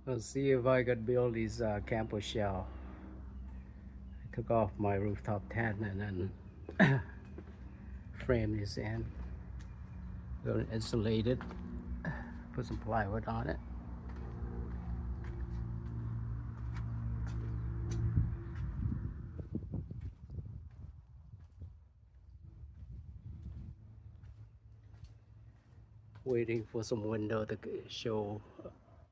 Let's see if I could build this camper shell. I took off my rooftop tent and then frame this in. Going to insulate it. Put some plywood on it. Waiting for some window to show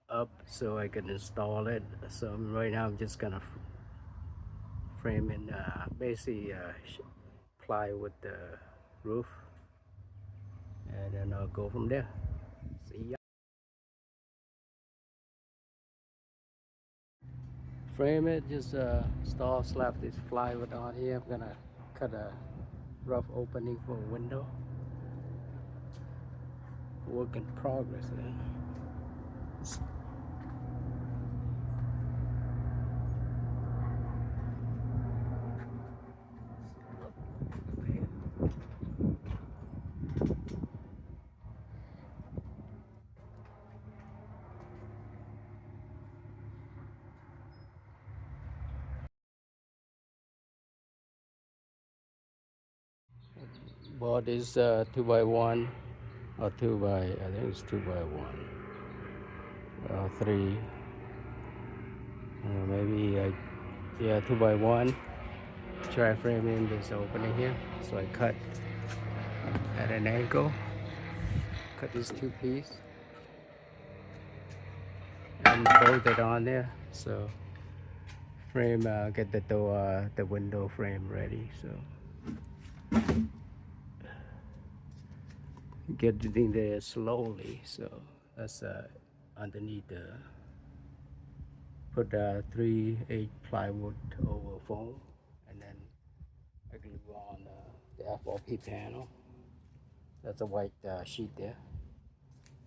up so I can install it. So right now I'm just gonna frame in basically ply with the roof, and then I'll go from there. See ya. Frame it, just install, slap this plywood on here. I'm gonna cut a rough opening for a window. Work in progress. Bought this 2x1 or 2 by, I think it's 2x1, 3, maybe yeah, 2x1. Try framing this opening here. So I cut at an angle, cut these two pieces and bolt it on there. So frame, get the door, the window frame ready. So get it in there slowly. So that's underneath the put 3/8 plywood over foam, and then I glue on the FOP panel. That's a white sheet there.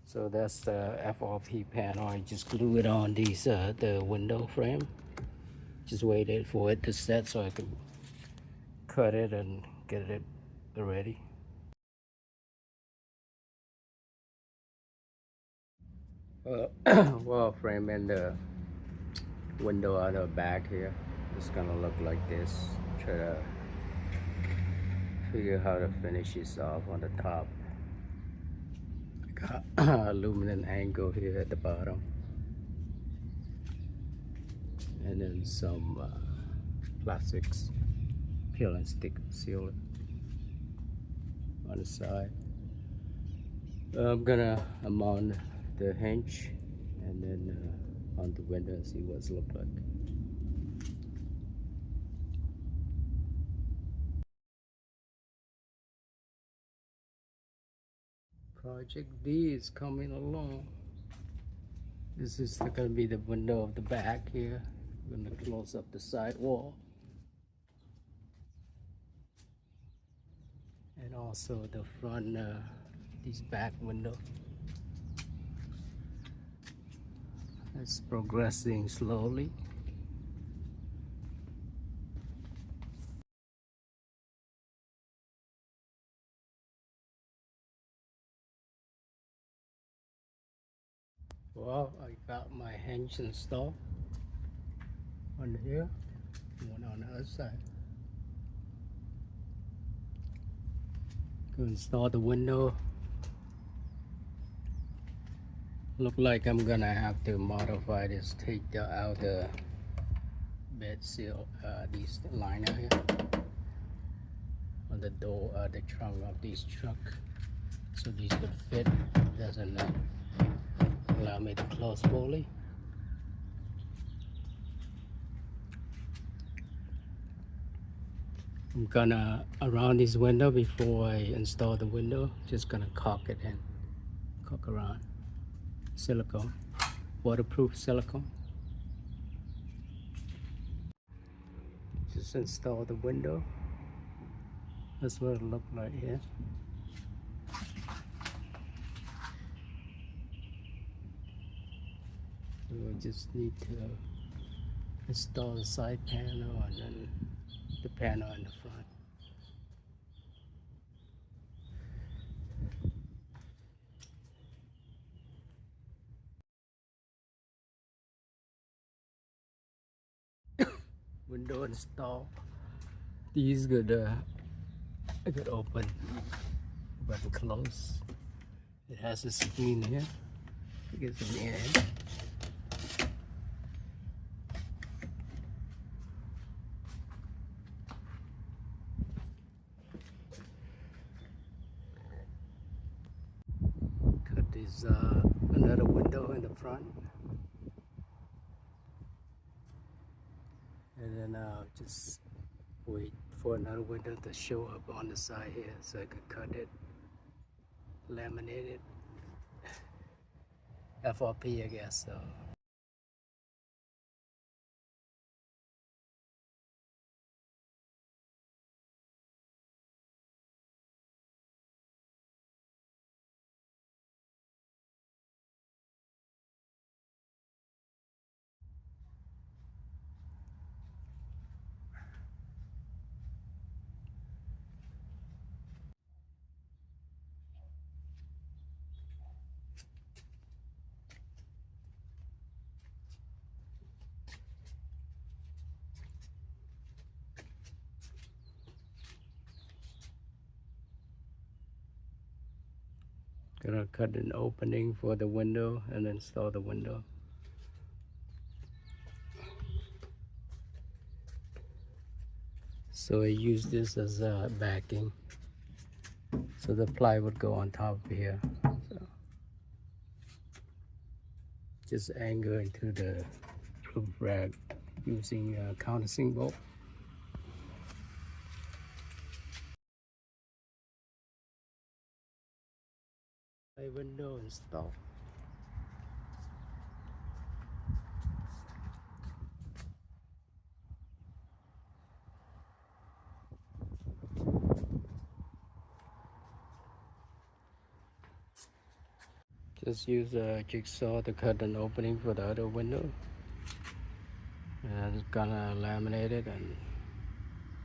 So that's the FRP panel. I just glue it on these the window frame. Just waited for it to set so I can cut it and get it ready. Well, framing the window out the back here. It's gonna look like this. Try to figure how to finish this off on the top. I got aluminum angle here at the bottom, and then some plastics peel and stick seal it on the side. I'm gonna mount the hinge and then on the window and see what's look like. Project D is coming along. This is gonna be the window of the back here. I'm gonna close up the side wall and also the front, this back window. It's progressing slowly. Well, I got my hinge installed on here, one on the other side. Go install the window. Look like I'm gonna have to modify this, take out the bed seal, these liner here on the door, the trunk of this truck, so these could fit. Doesn't allow me to close fully. I'm gonna around this window before I install the window. Just gonna caulk it in, caulk around silicone, waterproof silicone. Just install the window. That's what it looked like here. So I just need to install the side panel and then the panel in the front. window installed. These I could open button close. It has a screen here. It gets in the end. Cut this another window in the front, and then just wait for another window to show up on the side here so I could cut it, laminate it. FRP, I guess. So gonna cut an opening for the window and install the window. So I use this as a backing, so the ply would go on top of here. So just angle into the roof rack using a countersink bolt. A window install. Just use a jigsaw to cut an opening for the other window. And it's gonna laminate it and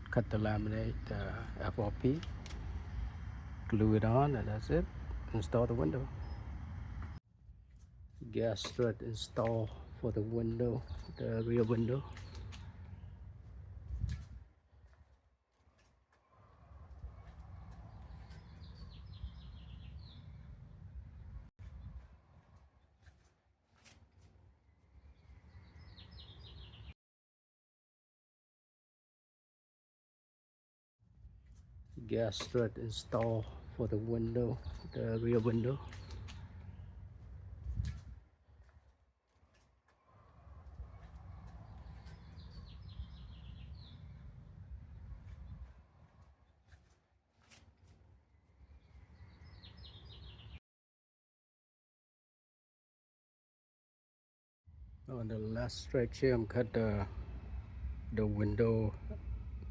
cut the laminate FRP, glue it on, and that's it. Install the window. Gas strut install for the window, the rear window. Gas strut install for the window, the rear window. On the last stretch here, I'm cut the window,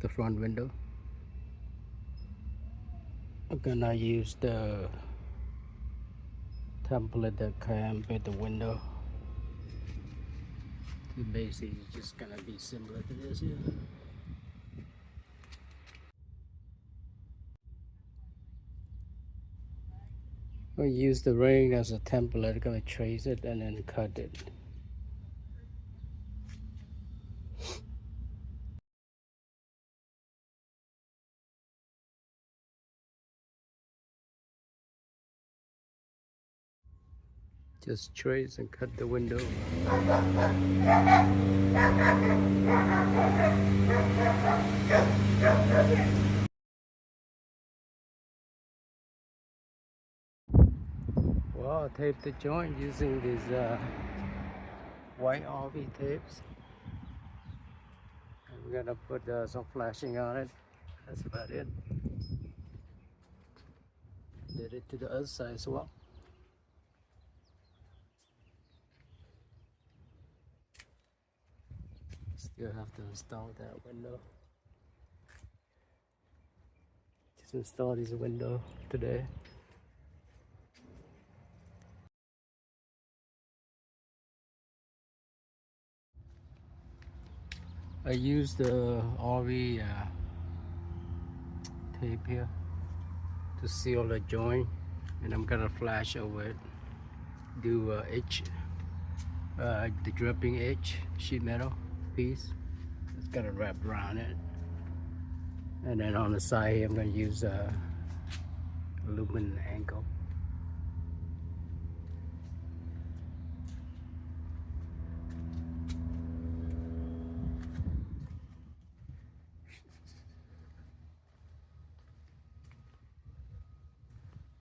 the front window. I'm gonna use the template that came with the window. Basically, it's just gonna be similar to this here. I'll use the ring as a template. I'm gonna trace it and then cut it. Just trace and cut the window. Well, I taped the joint using these white RV tapes. And we're gonna put some flashing on it. That's about it. Did it to the other side as well. Still have to install that window. Just install this window today. I used the RV tape here to seal the joint, and I'm gonna flash over it. Do the dripping edge sheet metal piece. That's got it wrapped around it. And then on the side here, I'm going to use a aluminum angle.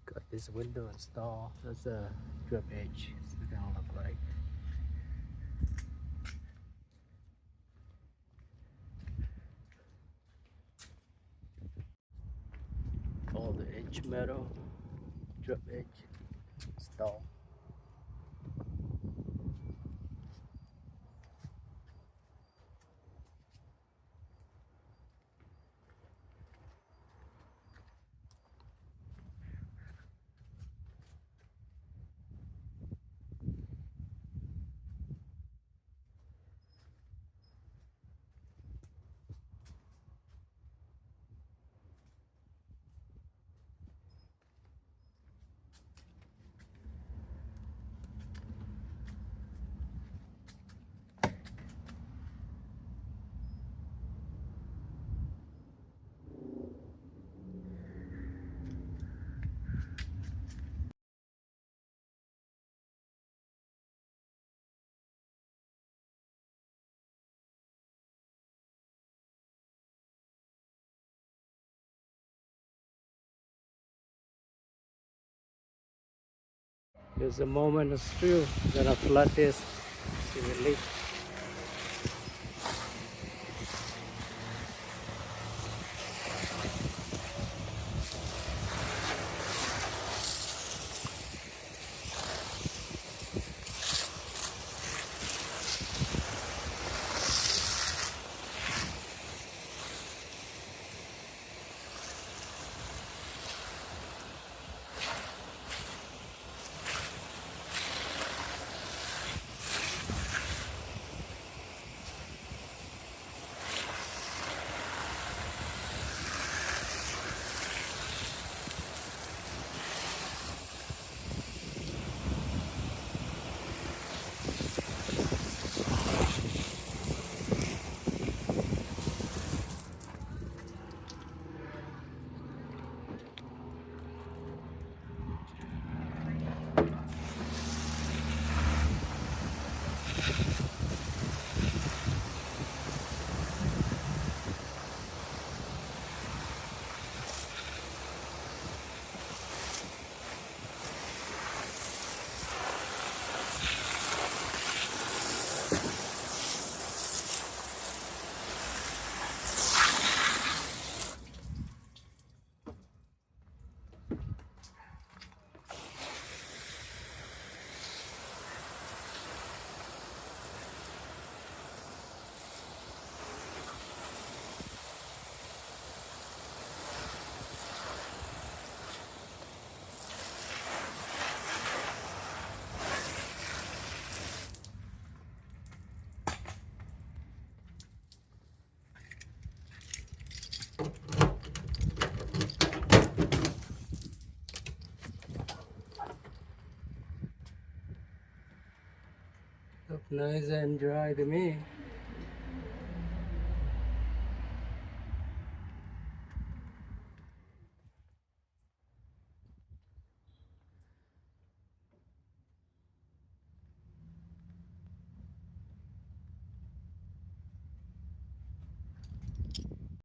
Got this window installed. That's a drip edge. That's what it's gonna look like. All the edge metal, drip edge installed. There's a moment of truth. Gonna flood this. See the leak. Look nice and dry to me.